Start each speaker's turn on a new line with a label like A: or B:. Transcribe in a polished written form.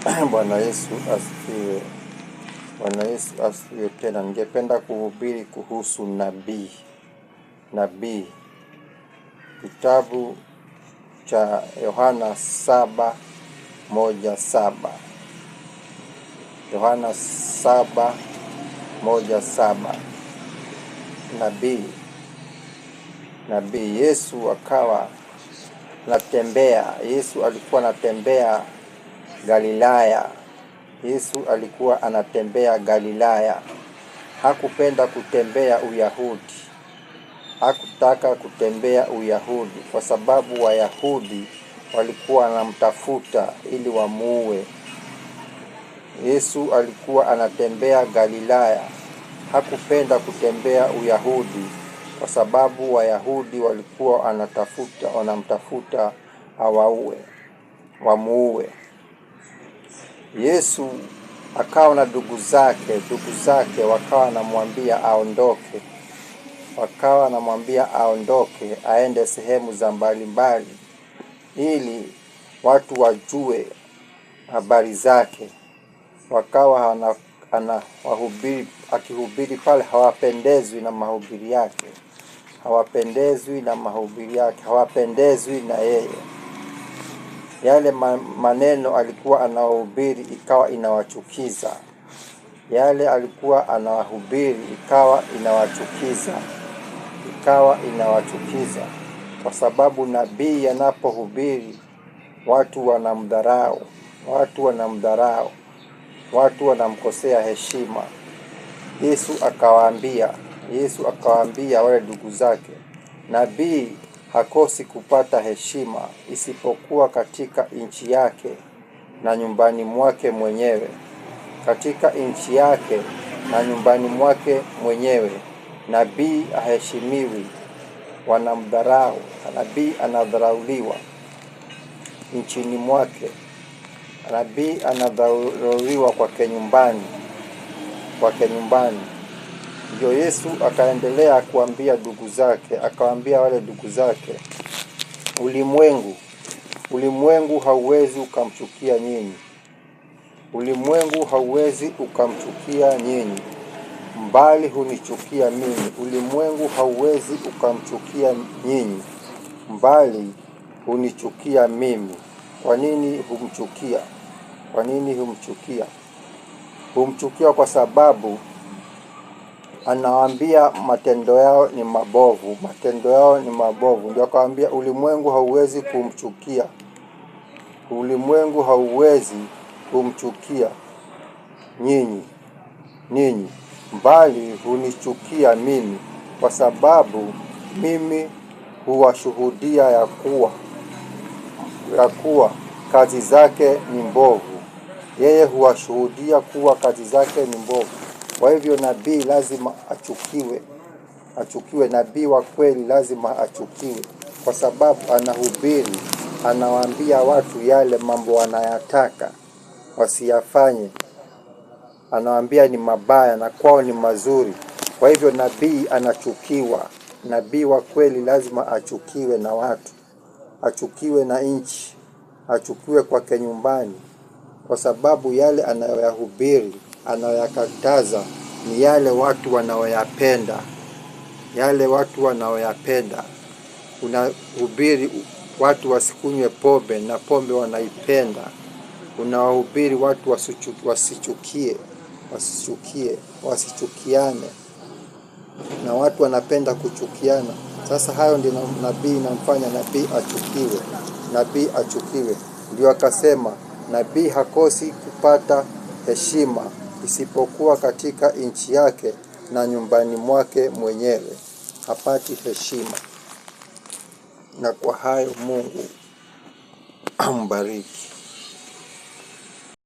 A: Bwana Yesu asifiwe. Bwana Yesu asifiwe tena. Ningependa kuhubiri kuhusu nabii. Kitabu cha Yohana 7:17. Yohana 7:17. Nabii Yesu akawa anatembea. Yesu alikuwa anatembea Galilaya. Yesu alikuwa anatembea Galilaya. Hakupenda kutembea Uyahudi. Hakutaka kutembea Uyahudi kwa sababu Wayahudi walikuwa wanamtafuta ili wamuue. Yesu alikuwa anatembea Galilaya. Hakupenda kutembea Uyahudi kwa sababu Wayahudi walikuwa wanamtafuta wamuue. Yesu akawa na ndugu zake wakawa wanamwambia aondoke aende sehemu za mbalimbali ili watu wajue habari zake. Wakawa akihubiri pale, hawapendezwi na mahubiri yake, hawapendezwi na yeye. Yale maneno alikuwa anahubiri ikawa inawachukiza. Yale alikuwa anahubiri ikawa inawachukiza. Kwa sababu nabii anapohubiri watu watu wanamkosea heshima. Yesu akawaambia wale ndugu zake, nabii hakosi kupata heshima isipokuwa katika nchi yake na nyumbani mwake mwenyewe. Katika nchi yake na nyumbani mwake mwenyewe nabii haheshimiwi, wanamdharau. Nabii anadharauliwa nchini mwake. Nabii anadharauliwa kwake nyumbani. Ndio Yesu akaendelea kuambia akawaambia wale ndugu zake, ulimwengu hauwezi ukamchukia nyinyi. Ulimwengu hauwezi ukamchukia nyinyi, mbali hunichukia mimi. Ulimwengu hauwezi ukamchukia nyinyi, mbali hunichukia mimi. Kwa nini humchukia? Humchukia kwa sababu anawaambia matendo yao ni mabovu. Ndio akawaambia ulimwengu hauwezi kumchukia. Ulimwengu hauwezi kumchukia nyinyi, mbali hunichukia mimi, kwa sababu mimi huwashuhudia ya kuwa kazi zake ni mbovu. Yeye huwashuhudia kuwa kazi zake ni mbovu. Kwa hivyo nabii lazima achukiwe. Nabii wa kweli lazima achukiwe, kwa sababu anahubiri, anawaambia watu yale mambo wanayataka wasiyafanye. Anawaambia ni mabaya na kwao ni mazuri. Kwa hivyo nabii anachukiwa. Nabii wa kweli lazima achukiwe na watu, achukiwe na nchi, achukiwe kwake nyumbani, kwa sababu yale anayoyahubiri, anayoyakataza ni yale watu wanaoyapenda. Unahubiri watu wasikunywe pombe na pombe wanaipenda. Unahubiri watu wasichukiane na watu wanapenda kuchukiana. Sasa hayo ndio nabii namfanya nabii achukiwe. Ndio akasema nabii hakosi kupata heshima isipokuwa katika nchi yake na nyumbani mwake mwenyewe hapati heshima. Na kwa hayo Mungu ambariki.